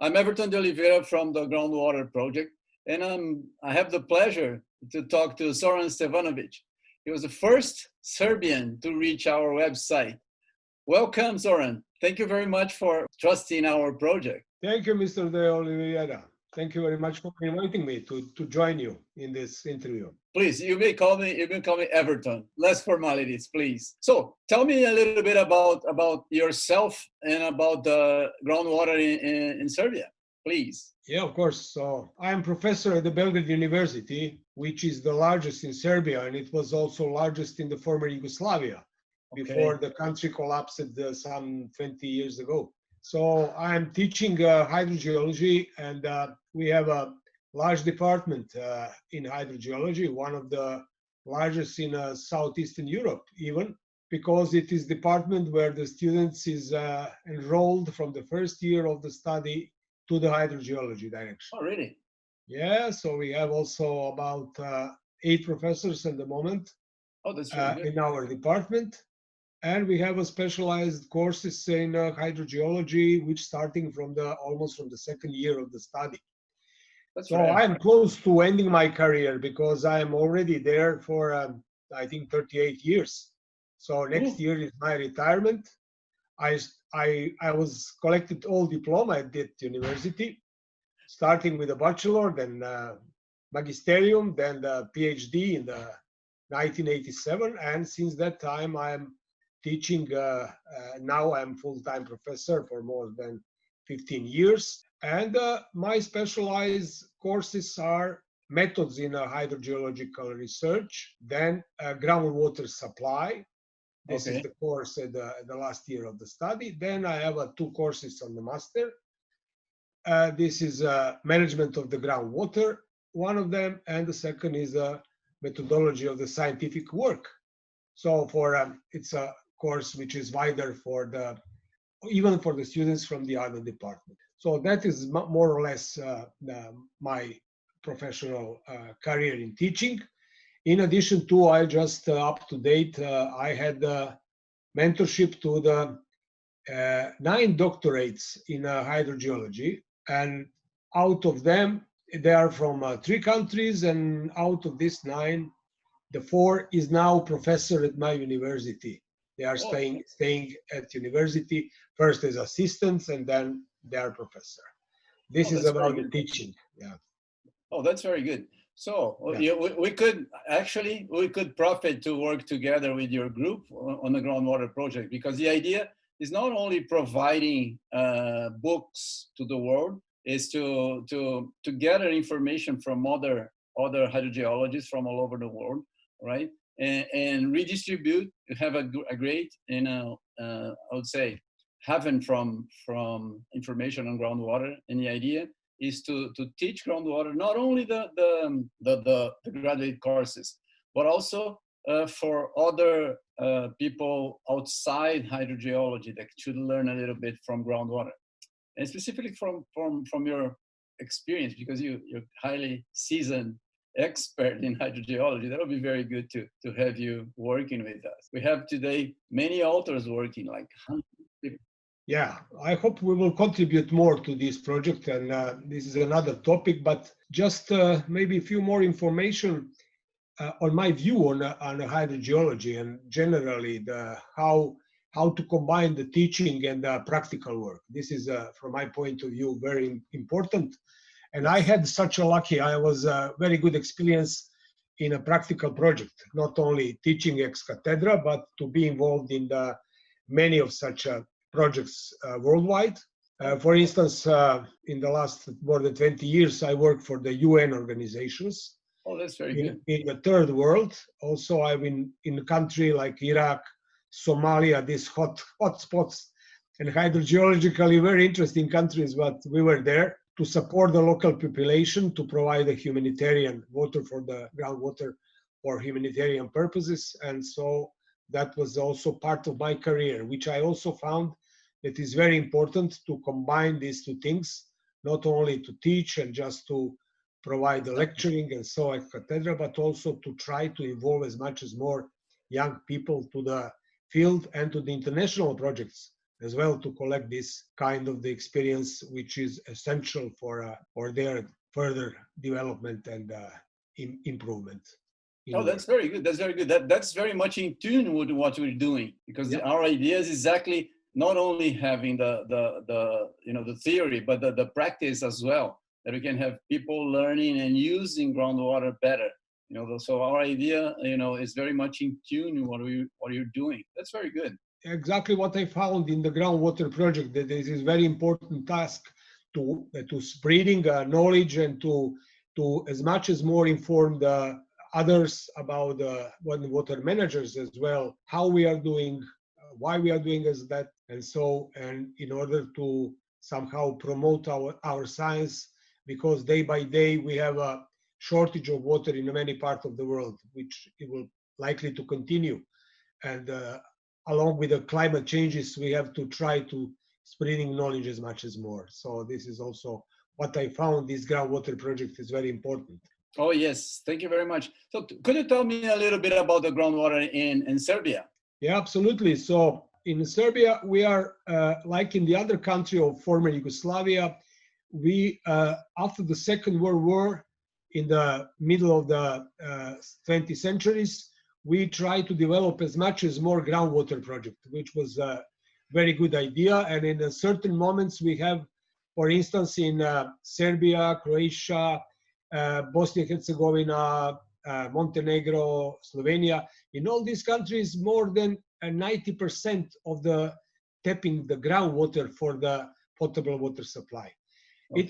I'm Everton de Oliveira from the Groundwater Project, and I have the pleasure to talk to Zoran Stevanovic. He was the first Serbian to reach our website. Welcome, Zoran. Thank you very much for trusting our project. Thank you, Mr. De Oliveira. Thank you very much for inviting me to join you in this interview. Please, you may call me Everton. Less formalities, please. So tell me a little bit about yourself and about the groundwater in Serbia, please. Yeah, of course. So I am professor at the Belgrade University, which is the largest in Serbia, and it was also largest in the former Yugoslavia before the country collapsed some 20 years ago. So I'm teaching hydrogeology, and we have a large department in hydrogeology, one of the largest in Southeastern Europe, even, because it is department where the students is enrolled from the first year of the study to the hydrogeology direction. Oh, really? Yeah, so we have also about 8 professors at the moment that's really good. in our department. And we have a specialized courses in hydrogeology, which starting from almost from the second year of the study. So I'm close to ending my career because I'm already there for, I think, 38 years. So next year is my retirement. I was collected all diploma at that university, starting with a bachelor, then magisterium, then the PhD in the 1987. And since that time, I'm teaching. Now I'm full-time professor for more than 15 years. And my specialized courses are methods in hydrogeological research, then groundwater supply. This is the course at the last year of the study. Then I have 2 courses on the master. This is management of the groundwater, one of them, and the second is methodology of the scientific work. So for it's a course which is wider for even for the students from the other department. So that is more or less my professional career in teaching. In addition to, I just up to date, I had mentorship to the 9 doctorates in hydrogeology, and out of them, they are from 3 countries, and out of these 9, the 4 is now professor at my university. They are staying at university first as assistants, and then they are professor. This is about the teaching. Yeah. Oh, that's very good. So we could profit to work together with your group on the groundwater project, because the idea is not only providing books to the world, is to gather information from other hydrogeologists from all over the world, right? And redistribute, have a great, I would say, haven from information on groundwater. And the idea is to teach groundwater, not only the graduate courses, but also for other people outside hydrogeology that should learn a little bit from groundwater. And specifically from your experience, because you're highly seasoned expert in hydrogeology, that would be very good to have you working with us. We have today many authors working, like 100 people. Yeah, I hope we will contribute more to this project, and this is another topic, but just maybe a few more information on my view on hydrogeology and generally how to combine the teaching and the practical work. This is, from my point of view, very important. And I had such a I was a very good experience in a practical project, not only teaching ex cathedra, but to be involved in many of such projects worldwide. For instance, in the last more than 20 years, I worked for the UN organizations. Oh, that's very good. In the third world. Also, I've been in a country like Iraq, Somalia, these hot spots, and hydrogeologically very interesting countries, but we were there to support the local population, to provide a humanitarian water for the groundwater for humanitarian purposes. And so that was also part of my career, which I also found that is very important to combine these 2 things, not only to teach and just to provide the lecturing and so at cathedra, but also to try to involve as much as more young people to the field and to the international projects as well to collect this kind of the experience, which is essential for their further development and improvement. Oh, that's very good. That's very good. That's very much in tune with what we're doing, because our idea is exactly not only having the theory, but the practice as well, that we can have people learning and using groundwater better. So our idea, is very much in tune with what you're doing. That's very good. Exactly what I found in the groundwater project, that this is very important task to spreading knowledge and to as much as more inform the others about water managers as well, how we are doing, why we are doing as that, and in order to somehow promote our science, because day by day we have a shortage of water in many parts of the world, which it will likely to continue. And along with the climate changes, we have to try to spreading knowledge as much as more. So this is also what I found. This groundwater project is very important. Oh, yes. Thank you very much. So could you tell me a little bit about the groundwater in Serbia? Yeah, absolutely. So in Serbia, we are like in the other country of former Yugoslavia. We, after the Second World War, in the middle of the 20th centuries, we tried to develop as much as more groundwater project, which was a very good idea. And in certain moments we have, for instance, in Serbia, Croatia, Bosnia and Herzegovina, Montenegro, Slovenia, in all these countries, more than 90% of the tapping the groundwater for the potable water supply. Okay.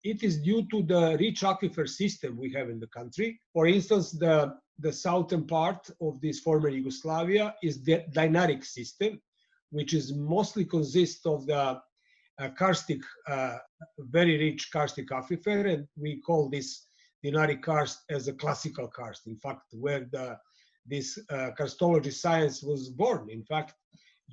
It is due to the rich aquifer system we have in the country. For instance, the southern part of this former Yugoslavia is the Dinaric system, which is mostly consists of the karstic, very rich karstic aquifer, and we call this Dinaric karst as a classical karst. In fact, where this karstology science was born. In fact,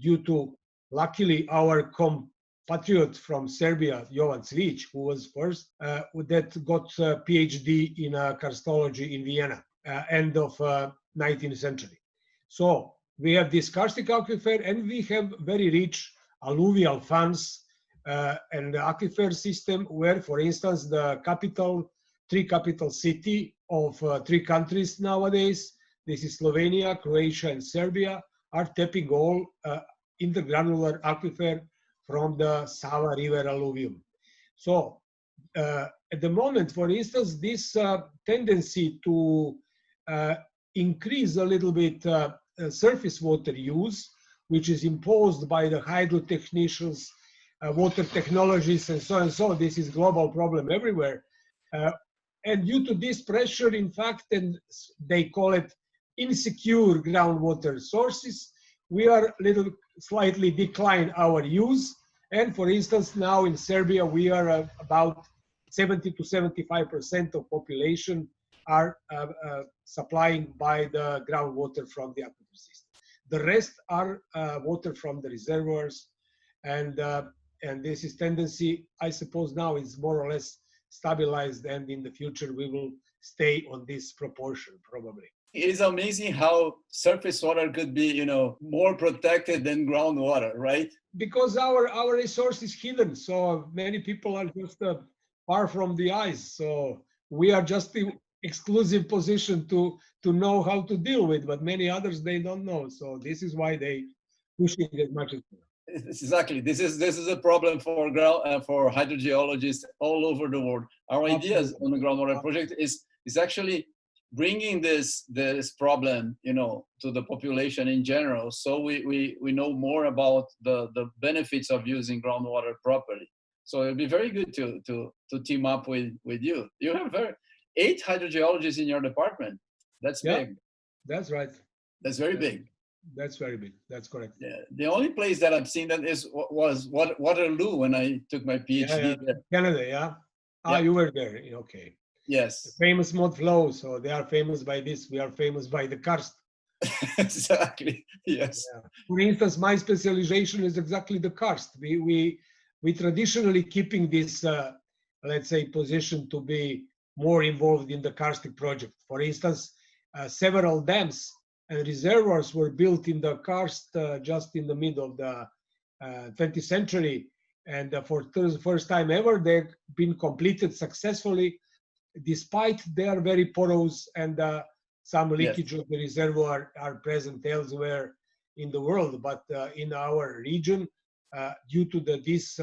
due to luckily our compatriot from Serbia, Jovan Cvic, who was first that got a PhD in karstology in Vienna, end of 19th century. So we have this karstic aquifer, and we have very rich alluvial funds and the aquifer system, where, for instance, the three capital city of three countries nowadays, this is Slovenia, Croatia, and Serbia, are tapping all in the granular aquifer from the Sava River alluvium. So at the moment, for instance, this tendency to increase a little bit surface water use, which is imposed by the hydrotechnicians, water technologies, and so, this is global problem everywhere. And due to this pressure, in fact, and they call it insecure groundwater sources, we are slightly decline our use. And for instance, now in Serbia, we are about 70 to 75% of population are supplying by the groundwater from the aquifer system. The rest are water from the reservoirs, and this is tendency, I suppose now is more or less stabilized, and in the future we will stay on this proportion probably. It is amazing how surface water could be, more protected than groundwater, right? Because our resource is hidden, so many people are just far from the eyes. So we are just in exclusive position to know how to deal with, but many others they don't know. So this is why they push it as much as possible. Exactly. This is a problem for hydrogeologists all over the world. Our ideas on the groundwater project is actually bringing this problem, to the population in general, so we know more about the benefits of using groundwater properly. So it'd be very good to team up with you. You have 8 hydrogeologists in your department. That's big. That's right. That's very big. That's very big. That's correct. Yeah. The only place that I've seen that was Waterloo when I took my PhD there. Canada, yeah? Ah, you were there. Okay. Yes. The famous mud flow. So they are famous by this. We are famous by the karst. Exactly. Yes. Yeah. For instance, my specialization is exactly the karst. We traditionally keeping this, let's say, position to be more involved in the karstic project. For instance, several dams and reservoirs were built in the karst just in the middle of the 20th century. And for the first time ever, they've been completed successfully, despite they are very porous and some leakage of the reservoir are present elsewhere in the world. But in our region, due to this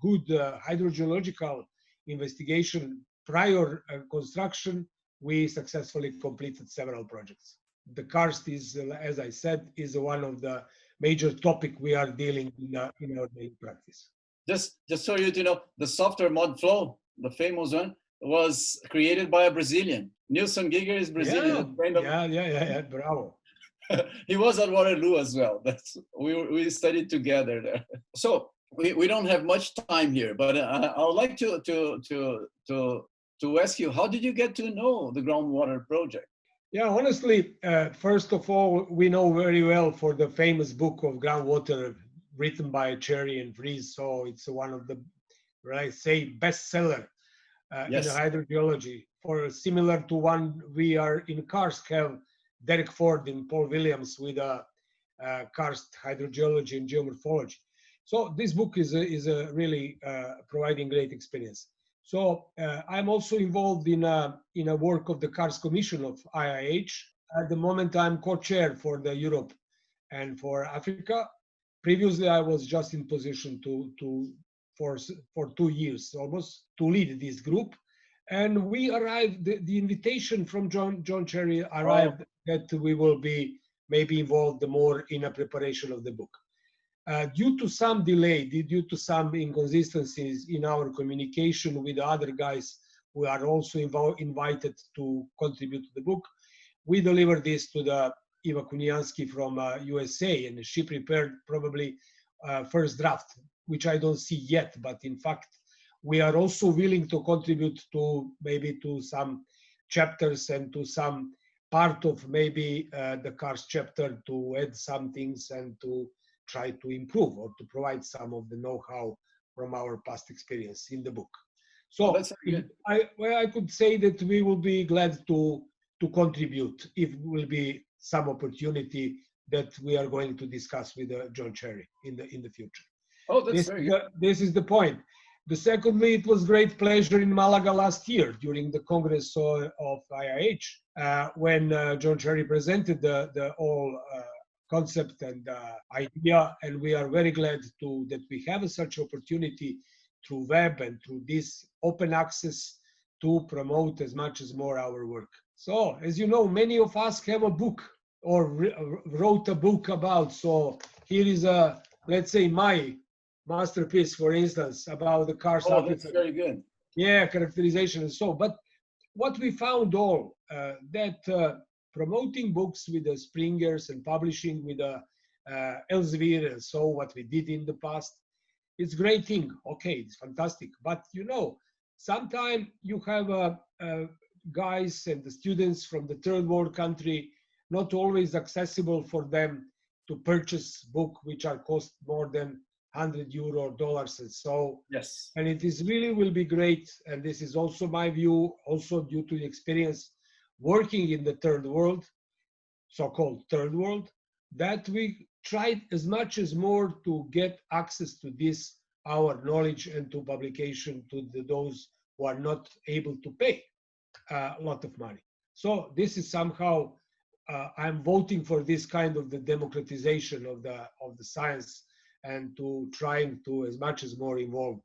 good hydrogeological investigation prior construction, we successfully completed several projects. The karst is, as I said, is one of the major topic we are dealing in our daily practice. Just so you know, the software mud flow, the famous one, was created by a Brazilian. Nilson Giger is Brazilian. Yeah, bravo. He was at Waterloo as well. We studied together there. So we don't have much time here, but I would like to ask you, how did you get to know the Groundwater project? Yeah, honestly, first of all, we know very well for the famous book of Groundwater written by Cherry and Vries. So it's one of the, bestseller in hydrogeology. For similar to one we are in karst have Derek Ford and Paul Williams with karst hydrogeology and geomorphology. So this book is really providing great experience. So I'm also involved in a work of the Karst Commission of IIH. At the moment, I'm co-chair for the Europe and for Africa. Previously, I was just in position for 2 years almost to lead this group. And we arrived. The invitation from John Cherry arrived that we will be maybe involved more in a preparation of the book. Due to some delay, due to some inconsistencies in our communication with the other guys who are also invited to contribute to the book, we delivered this to the Eva Kuniansky from USA, and she prepared probably first draft, which I don't see yet, but in fact, we are also willing to contribute to maybe to some chapters and to some part of maybe the karst chapter to add some things and to try to improve or to provide some of the know-how from our past experience in the book. So I could say that we will be glad to contribute if will be some opportunity that we are going to discuss with John Cherry in the future. Oh, that's very good. This is the point. Secondly, it was great pleasure in Malaga last year during the Congress of IIH when John Cherry presented the whole concept and idea, and we are very glad that we have such opportunity through web and through this open access to promote as much as more our work. So, as you know, many of us have a book or wrote a book about. So here is let's say my masterpiece, for instance, about the karst. Oh, that's very good. Yeah, characterization and so. But what we found that promoting books with the Springers and publishing with Elsevier and so what we did in the past, it's a great thing. Okay, it's fantastic. But sometimes you have guys and the students from the third world country, not always accessible for them to purchase book which are cost more than €100 or dollars and so. Yes. And it is really will be great. And this is also my view, also due to the experience working in the third world, so-called third world, that we tried as much as more to get access to this, our knowledge and to publication to those who are not able to pay a lot of money. So this is somehow, I'm voting for this kind of the democratization of the science and to trying to as much as more involve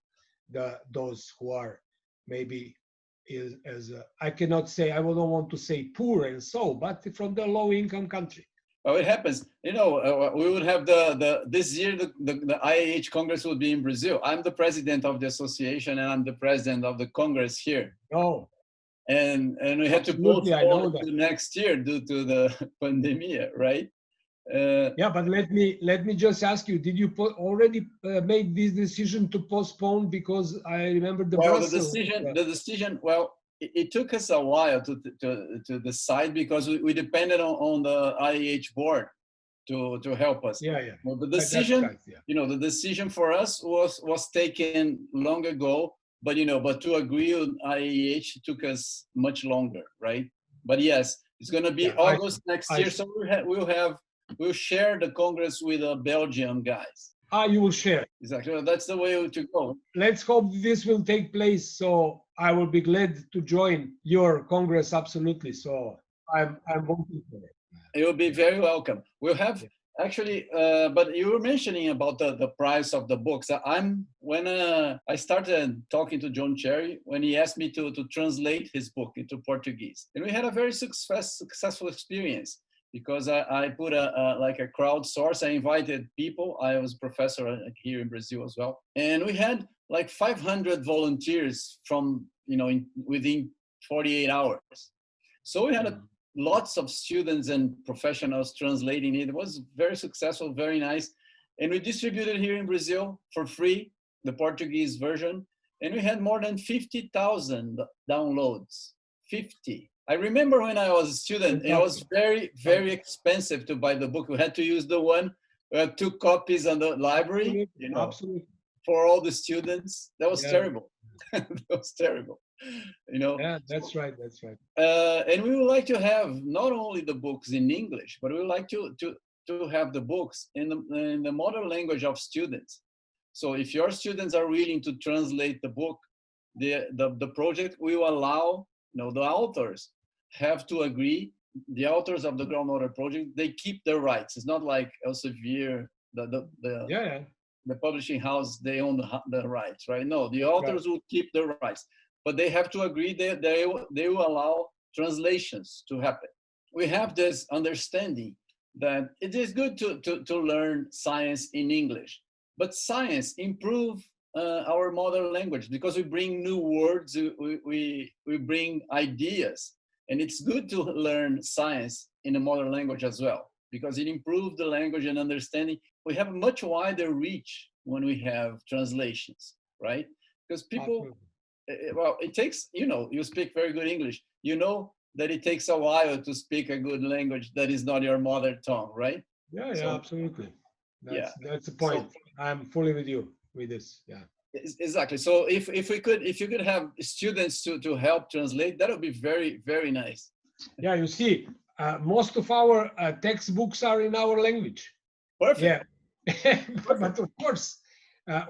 those who are maybe I cannot say, I don't want to say poor and so, but from the low income country. Well, it happens. We would have this year, the IIH Congress will be in Brazil. I'm the president of the association and I'm the president of the Congress here. Oh. And we had to postpone to next year due to the pandemic, right? Yeah, but let me just ask you: did you already make this decision to postpone? Because I remember the decision. Well, it took us a while to decide because we depended on the IIH board to help us. Yeah. Well, the decision, the decision for us was taken long ago. But to agree on IIH took us much longer, right? But yes, it's going to be August next year, so we'll share the Congress with the Belgian guys. You will share. Exactly. Well, that's the way to go. Let's hope this will take place. So I will be glad to join your Congress, absolutely. So I'm voting for it. You'll be very welcome. We'll have actually, but you were mentioning about the price of the books. When I started talking to John Cherry, when he asked me to translate his book into Portuguese, and we had a very successful experience because I put like a crowdsource. I invited people. I was a professor here in Brazil as well, and we had like 500 volunteers from within 48 hours. So we had lots of students and professionals translating it. It was very successful, very nice. And we distributed here in Brazil for free, the Portuguese version. And we had more than 50,000 downloads. 50. I remember when I was a student, it was very, very expensive to buy the book. We had to use the one, 2 copies on the library, Absolutely. for all the students. That was terrible. That was terrible. Yeah, that's right. And we would like to have not only the books in English, but we would like to have the books in the mother language of students. So if your students are willing to translate the book, the project will allow, the authors have to agree. The authors of the Groundwater project, they keep their rights. It's not like Elsevier, the publishing house, they own the rights, right? No, the authors will keep the rights. But they have to agree that they will allow translations to happen. We have this understanding that it is good to learn science in English, but science improves our mother language because we bring new words, we bring ideas, and it's good to learn science in a mother language as well because it improves the language and understanding. We have a much wider reach when we have translations, right? Because people. Well, it takes, you speak very good English. You know that it takes a while to speak a good language that is not your mother tongue, right? Yeah, absolutely. That's the point. So, I'm fully with you with this. Yeah. Exactly. So if you could have students to help translate, that would be very, very nice. Yeah, you see, most of our textbooks are in our language. Perfect. Yeah. But of course,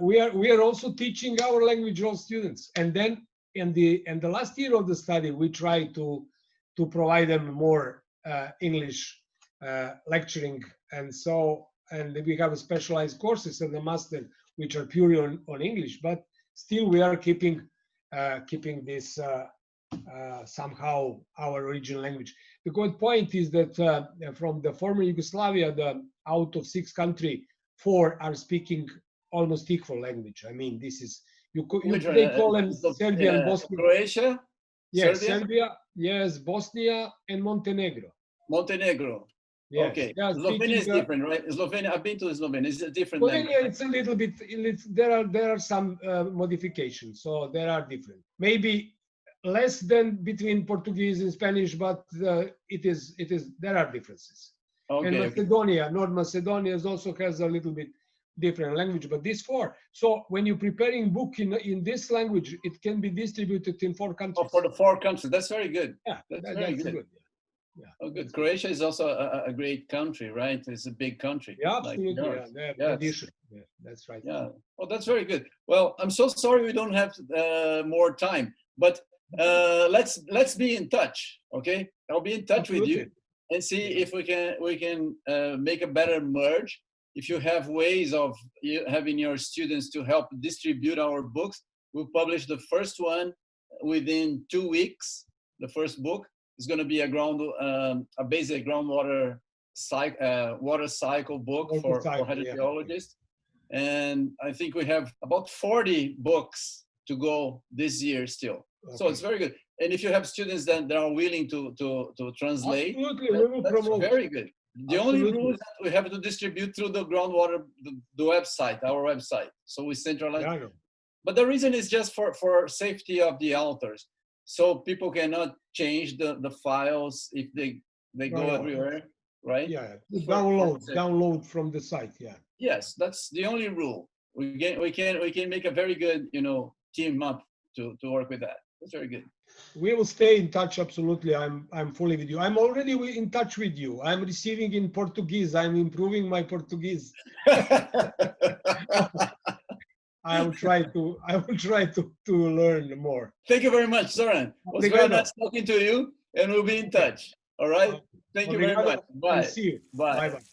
we are also teaching our language all students, and then in the last year of the study we try to provide them more English lecturing, and we have specialized courses in the master which are purely on English, but still we are keeping this somehow our original language. The good point is that from the former Yugoslavia, out of 6 countries, 4 are speaking almost equal language. I mean, this is they call them Serbia and Bosnia. Croatia? Yes, Serbia, yes, Bosnia and Montenegro. Montenegro. Yes. Okay. Slovenia is different, right? Slovenia, I've been to Slovenia. It's a different language. It's a little bit. There are some modifications, so there are different. Maybe less than between Portuguese and Spanish, but it is. There are differences. Okay, and Macedonia, North Macedonia, also has a little bit different language, but these 4. So when you're preparing book in this language, it can be distributed in 4 countries. Oh, for the 4 countries, that's very good. Yeah, that's very good. Yeah. Oh, good. Croatia is also a great country, right? It's a big country. Yeah, absolutely. Like tradition. Yeah, that's right. Yeah. Oh, that's very good. Well, I'm so sorry we don't have more time, but let's be in touch. Okay, I'll be in touch with you and see if we can make a better merge. If you have ways of having your students to help distribute our books, we'll publish the first one within 2 weeks. The first book is going to be a basic groundwater water cycle book for hydrogeologists. And I think we have about 40 books to go this year still. Okay. So it's very good. And if you have students that are willing to translate, that's very good. The only rule is that we have to distribute through the groundwater, the website, our website. So we centralize. Yeah, but the reason is just for safety of the authors. So people cannot change the files if they go everywhere, right? Yeah, download from the site, yeah. Yes, that's the only rule. We can make a very good, team up to work with that. That's very good. We will stay in touch, absolutely. I'm fully with you. I'm already in touch with you. I'm receiving in Portuguese. I'm improving my Portuguese. will try to learn more. Thank you very much, Zoran. It was very nice talking to you, and we'll be in touch. All right. Thank you very much. Bye. See you. Bye. Bye-bye.